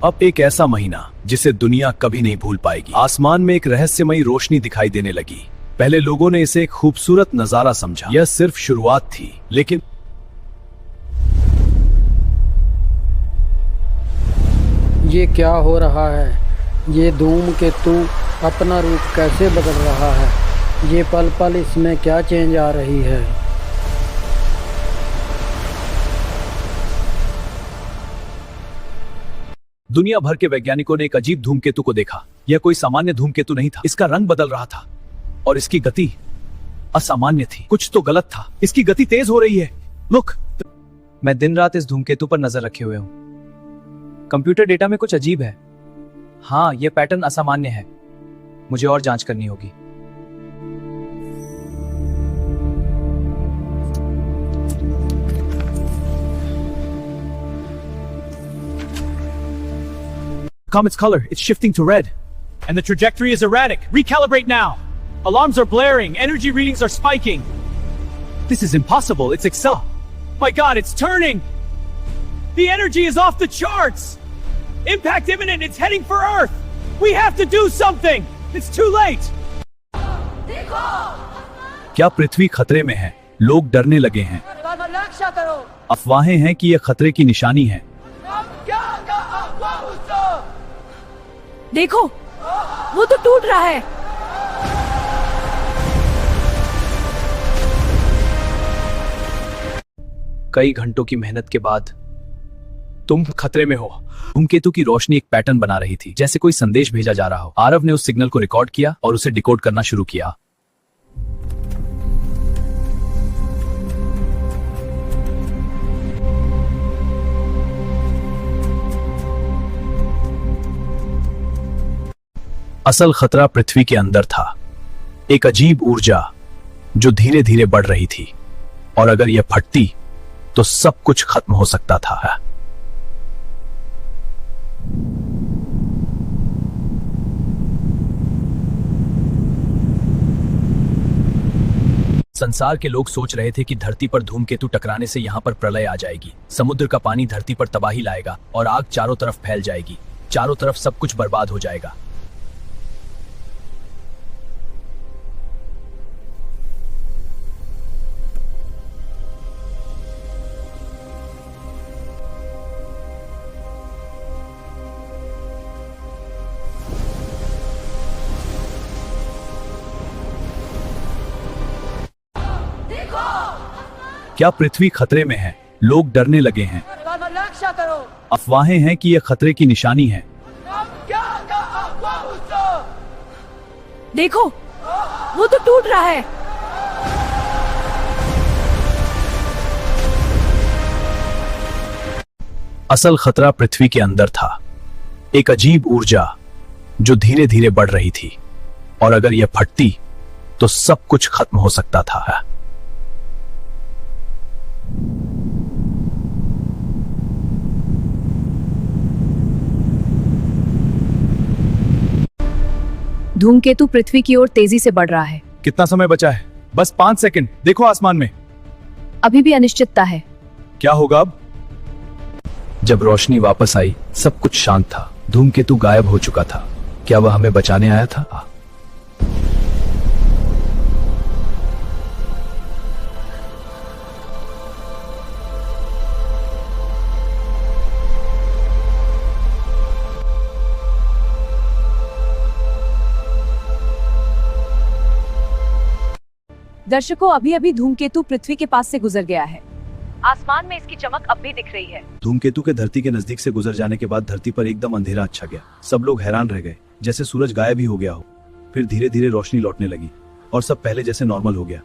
अब एक ऐसा महीना जिसे दुनिया कभी नहीं भूल पाएगी। आसमान में एक रहस्यमयी रोशनी दिखाई देने लगी। पहले लोगों ने इसे एक खूबसूरत नजारा समझा। यह सिर्फ शुरुआत थी, लेकिन ये क्या हो रहा है? ये धूमकेतु अपना रूप कैसे बदल रहा है? ये पल पल इसमें क्या चेंज आ रही है? दुनिया भर के वैज्ञानिकों ने एक अजीब धूमकेतु को देखा। यह कोई सामान्य धूमकेतु नहीं था। इसका रंग बदल रहा था और इसकी गति असामान्य थी। कुछ तो गलत था। इसकी गति तेज हो रही है। लुक, मैं दिन रात इस धूमकेतु पर नजर रखे हुए हूँ। कंप्यूटर डेटा में कुछ अजीब है। हाँ, यह पैटर्न असामान्य है। मुझे और जांच करनी होगी। Comet's color, it's shifting to red. And the trajectory is erratic. Recalibrate now. Alarms are blaring. Energy readings are spiking. This is impossible. It's Excel. My God, it's turning. The energy is off the charts. Impact imminent. It's heading for Earth. We have to do something. It's too late. क्या पृथ्वी खतरे में है? लोग डरने लगे हैं। अफवाहें हैं कि यह खतरे की निशानी है। देखो, वो तो टूट रहा है। कई घंटों की मेहनत के बाद तुम खतरे में हो। धूमकेतु की रोशनी एक पैटर्न बना रही थी, जैसे कोई संदेश भेजा जा रहा हो। आरव ने उस सिग्नल को रिकॉर्ड किया और उसे डिकोड करना शुरू किया। असल खतरा पृथ्वी के अंदर था। एक अजीब ऊर्जा जो धीरे धीरे बढ़ रही थी, और अगर यह फटती तो सब कुछ खत्म हो सकता था। संसार के लोग सोच रहे थे कि धरती पर धूमकेतु टकराने से यहां पर प्रलय आ जाएगी। समुद्र का पानी धरती पर तबाही लाएगा और आग चारों तरफ फैल जाएगी। चारों तरफ सब कुछ बर्बाद हो जाएगा। क्या पृथ्वी खतरे में है? लोग डरने लगे हैं। अफवाहें हैं कि यह खतरे की निशानी है। देखो, वो तो टूट रहा है। असल खतरा पृथ्वी के अंदर था। एक अजीब ऊर्जा जो धीरे धीरे बढ़ रही थी, और अगर यह फटती तो सब कुछ खत्म हो सकता था। धूमकेतु पृथ्वी की ओर तेजी से बढ़ रहा है। कितना समय बचा है? बस 5 सेकंड। देखो आसमान में। अभी भी अनिश्चितता है। क्या होगा अब? जब रोशनी वापस आई, सब कुछ शांत था। धूमकेतु गायब हो चुका था। क्या वह हमें बचाने आया था? दर्शकों, अभी अभी धूमकेतु पृथ्वी के पास से गुजर गया है। आसमान में इसकी चमक अब भी दिख रही है। धूमकेतु के धरती के नजदीक से गुजर जाने के बाद धरती पर एकदम अंधेरा छा गया। सब लोग हैरान रह गए, जैसे सूरज गायब ही हो गया हो। फिर धीरे धीरे रोशनी लौटने लगी और सब पहले जैसे नॉर्मल हो गया।